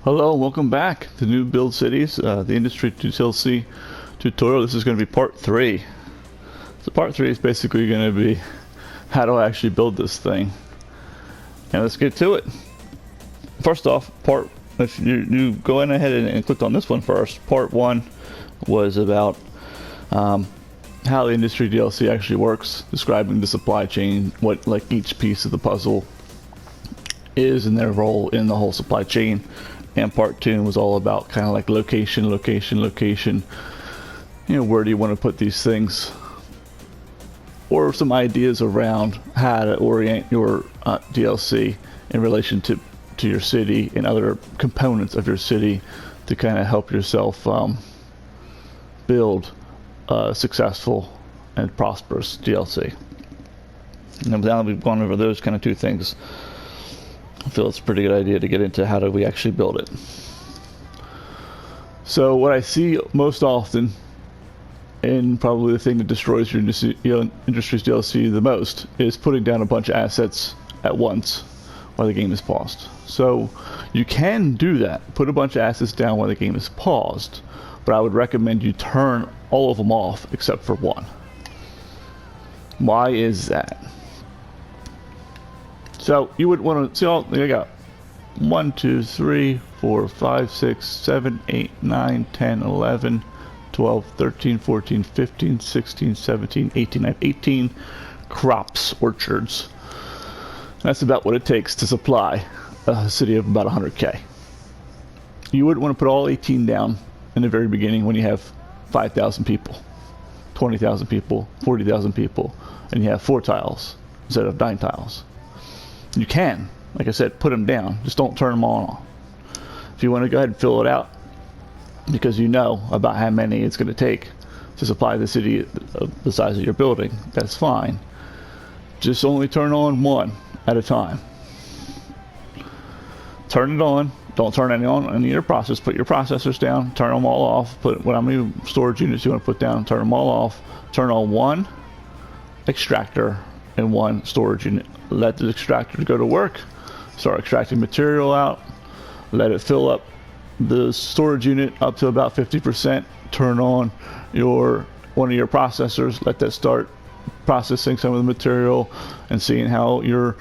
Hello, and welcome back to New Build Cities, the Industry DLC tutorial. This is going to be part 3. So part 3 is basically going to be how do I actually build this thing. And let's get to it. First off, if you go in ahead and click on this one first, part 1 was about how the Industry DLC actually works, describing the supply chain, what like each piece of the puzzle is and their role in the whole supply chain. And part 2 was all about kind of like location. You know, where do you want to put these things? Or some ideas around how to orient your DLC in relation to your city and other components of your city to kind of help yourself build a successful and prosperous DLC. And now that we've gone over those kind of two things, I feel it's a pretty good idea to get into how do we actually build it. So what I see most often, and probably the thing that destroys your industry's DLC the most, is putting down a bunch of assets at once while the game is paused. So you can do that, put a bunch of assets down while the game is paused, but I would recommend you turn all of them off except for one. Why is that? So you would want to see all you got 1, 2, 3, 4, 5, 6, 7, 8, 9, 10, 11, 12, 13, 14, 15, 16, 17, 18. I have 18 crops, orchards. That's about what it takes to supply a city of about 100k. You would want to put all 18 down in the very beginning when you have 5,000 people, 20,000 people, 40,000 people, and you have 4 tiles instead of 9 tiles. You can, like I said, put them down. Just don't turn them on. If you want to go ahead and fill it out, because you know about how many it's going to take to supply the city of the size of your building, that's fine. Just only turn on one at a time. Turn it on. Don't turn any on in your process. Put your processors down. Turn them all off. Put how many storage units you want to put down. Turn them all off. Turn on one extractor and one storage unit. Let the extractor go to work. Start extracting material out. Let it fill up the storage unit up to about 50%. Turn on one of your processors. Let that start processing some of the material and seeing how your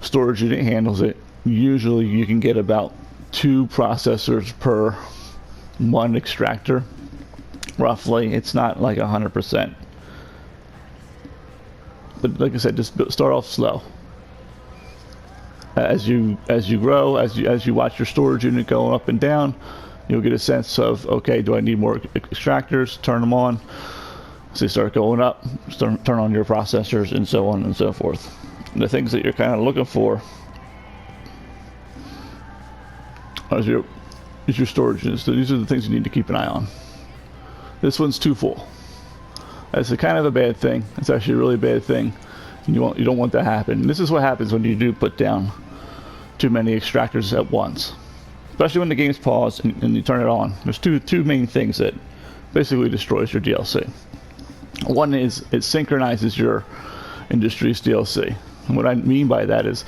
storage unit handles it. Usually you can get about 2 processors per one extractor. Roughly, it's not like 100%. But like I said, just start off slow. As you grow, as you watch your storage unit going up and down, you'll get a sense of, okay, do I need more extractors? Turn them on. So you start going up, turn on your processors, and so on and so forth. And the things that you're kind of looking for is your storage units. So these are the things you need to keep an eye on. This one's too full. That's a kind of a bad thing. It's actually a really bad thing. And you don't want that to happen. And this is what happens when you do put down too many extractors at once. Especially when the game's paused and you turn it on. There's two main things that basically destroys your DLC. One is it synchronizes your industry's DLC. And what I mean by that is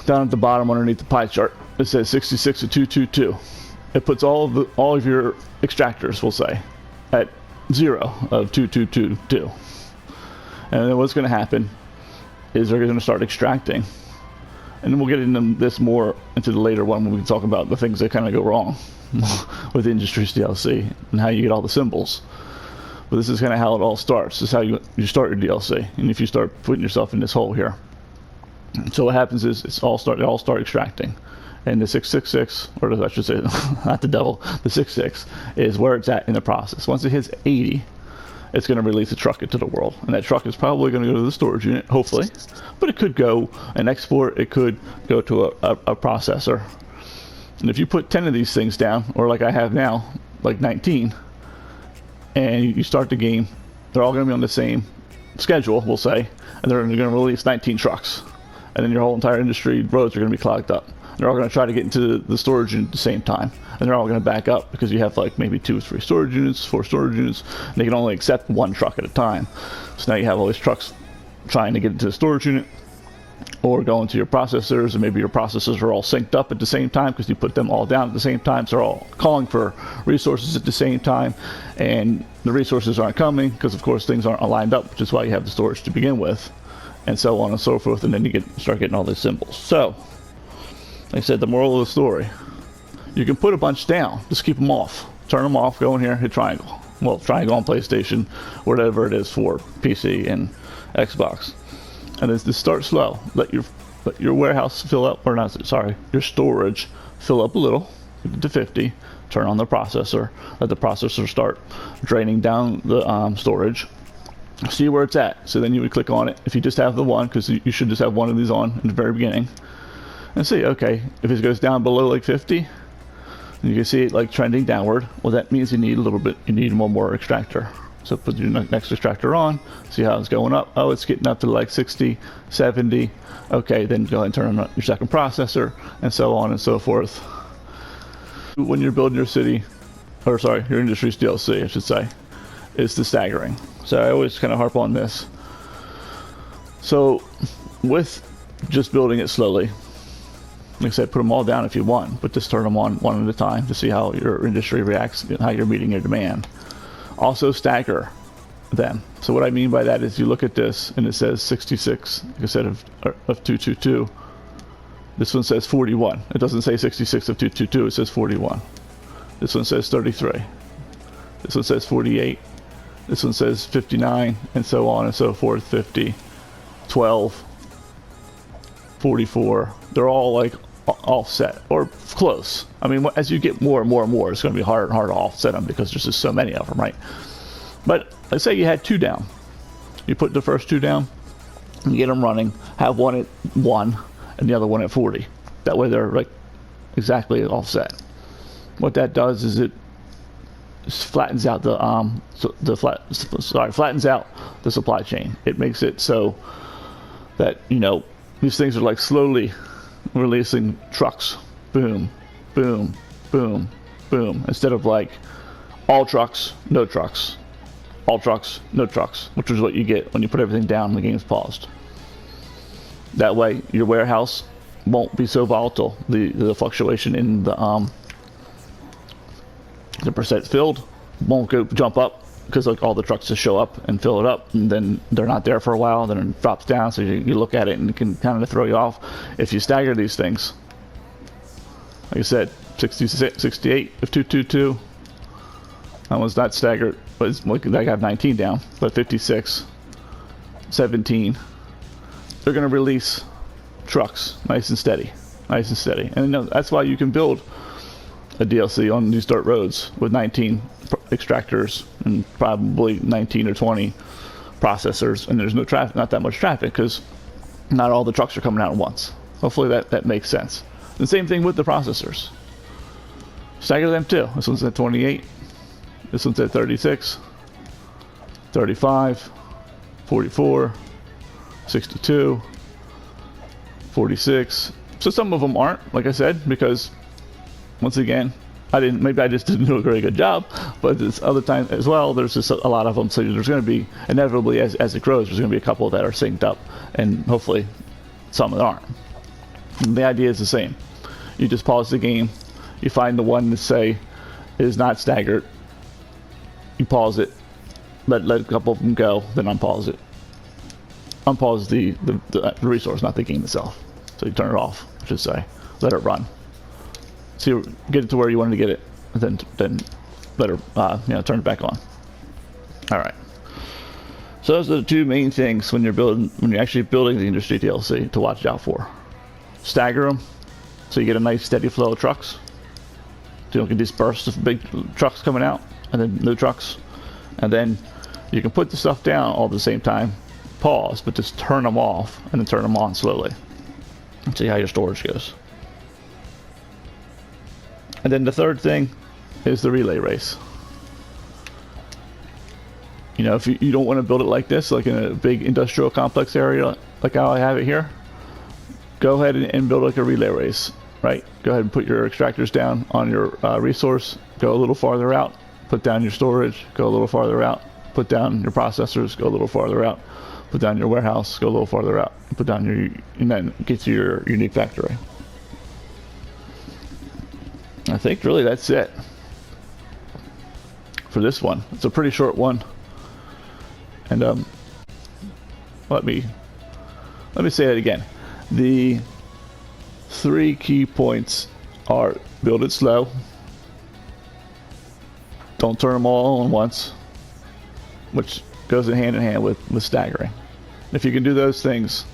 down at the bottom underneath the pie chart, it says 66 to 222. It puts all of your extractors, we'll say, at 0 of 2222. And then what's going to happen is they're going to start extracting. And then we'll get into this more into the later one when we talk about the things that kind of go wrong with the Industry's DLC and how you get all the symbols. But this is kind of how it all starts. This is how you start your DLC. And if you start putting yourself in this hole here. So what happens is they all start extracting. And the 666, or I should say, not the devil, the 66 is where it's at in the process. Once it hits 80, it's going to release a truck into the world. And that truck is probably going to go to the storage unit, hopefully. But it could go and export. It could go to a processor. And if you put 10 of these things down, or like I have now, like 19, and you start the game, they're all going to be on the same schedule, we'll say, and they're going to release 19 trucks. And then your whole entire industry roads are going to be clogged up. They're all going to try to get into the storage unit at the same time. And they're all going to back up because you have like maybe 2 or 3 storage units, 4 storage units. And they can only accept 1 truck at a time. So now you have all these trucks trying to get into the storage unit. or go into your processors, and maybe your processors are all synced up at the same time because you put them all down at the same time, so they're all calling for resources at the same time, and the resources aren't coming because of course things aren't aligned up, which is why you have the storage to begin with, and so on and so forth, and then you start getting all these symbols. So like I said, the moral of the story, you can put a bunch down, just keep them off, turn them off, go in here, hit triangle. Well, triangle on PlayStation, whatever it is for PC and Xbox. And then just start slow. Let your warehouse fill up, or not, sorry, your storage fill up a little to 50. Turn on the processor. Let the processor start draining down the storage. See where it's at. So then you would click on it. If you just have the one, because you should just have one of these on in the very beginning. And see, okay, if it goes down below like 50, and you can see it like trending downward, well that means you need a little bit, you need one more extractor. So put your next extractor on, see how it's going up. Oh, it's getting up to like 60, 70. Okay, then go ahead and turn on your second processor, and so on and so forth. When you're building your city, or sorry, your industry's DLC, I should say, is the staggering. So I always kind of harp on this. So with just building it slowly, like I said, put them all down if you want, but just turn them on one at a time to see how your industry reacts and how you're meeting your demand. Also stagger them. So what I mean by that is you look at this and it says 66, like I said, of 222. This one says 41. It doesn't say 66 of 222, it says 41. This one says 33. This one says 48. This one says 59, and so on and so forth, 50, 12, 44. They're all like offset or close. I mean, as you get more and more and more, it's going to be harder and harder to offset them because there's just so many of them, right? But let's say you had 2 down. You put the first 2 down, you get them running, have one at 1 and the other one at 40. That way they're like exactly offset. What that does is it flattens out flattens out the supply chain. It makes it so that, you know, these things are like slowly releasing trucks, boom, boom, boom, boom, instead of like all trucks, no trucks, all trucks, no trucks, which is what you get when you put everything down and the game's paused. That way your warehouse won't be so volatile. The fluctuation in the percent filled won't jump up because like all the trucks just show up and fill it up, and then they're not there for a while, then it drops down, so you look at it and it can kind of throw you off. If you stagger these things, like I said, 68 of 222, that one's not staggered, but it's like I have 19 down, but 56, 17, they're going to release trucks nice and steady, and you know, that's why you can build a DLC on New Start Roads with 19 extractors and probably 19 or 20 processors, and there's no traffic, not that much traffic, because not all the trucks are coming out at once. Hopefully that makes sense. The same thing with the processors. Stagger them too. This one's at 28, this one's at 36, 35, 44, 62, 46. So some of them aren't, like I said, because once again, maybe I just didn't do a very good job, but this other time as well, there's just a lot of them, so there's going to be, inevitably, as it grows, there's going to be a couple that are synced up, and hopefully some that aren't. And the idea is the same. You just pause the game, you find the one that say is not staggered, you pause it, let a couple of them go, then unpause it. Unpause the resource, not the game itself. So you turn it off, I should say. Let it run. So you get it to where you wanted to get it, and then let her, turn it back on. All right. So those are the 2 main things when you're actually building the industry DLC to watch out for. Stagger them, so you get a nice steady flow of trucks. So you don't get these bursts of big trucks coming out, and then no trucks. And then you can put the stuff down all at the same time, pause, but just turn them off, and then turn them on slowly. And see how your storage goes. And then the third thing is the relay race. You know, if you don't want to build it like this, like in a big industrial complex area, like how I have it here, go ahead and build like a relay race, right? Go ahead and put your extractors down on your resource, go a little farther out, put down your storage, go a little farther out, put down your processors, go a little farther out, put down your warehouse, go a little farther out, put down your, and then get to your unique factory. I think really that's it for this one. It's a pretty short one, and let me say it again. The 3 key points are: build it slow, don't turn them all on once, which goes hand in hand with staggering. If you can do those things,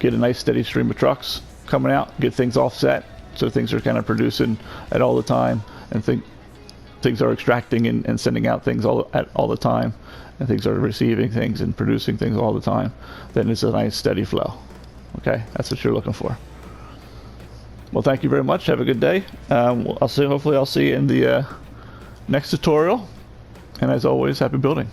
get a nice steady stream of trucks coming out, get things offset so things are kind of producing at all the time, and things are extracting and sending out things all the time, and things are receiving things and producing things all the time, then it's a nice steady flow. Okay, that's what you're looking for. Well, thank you very much. Have a good day. Hopefully I'll see you in the next tutorial. And as always, happy building.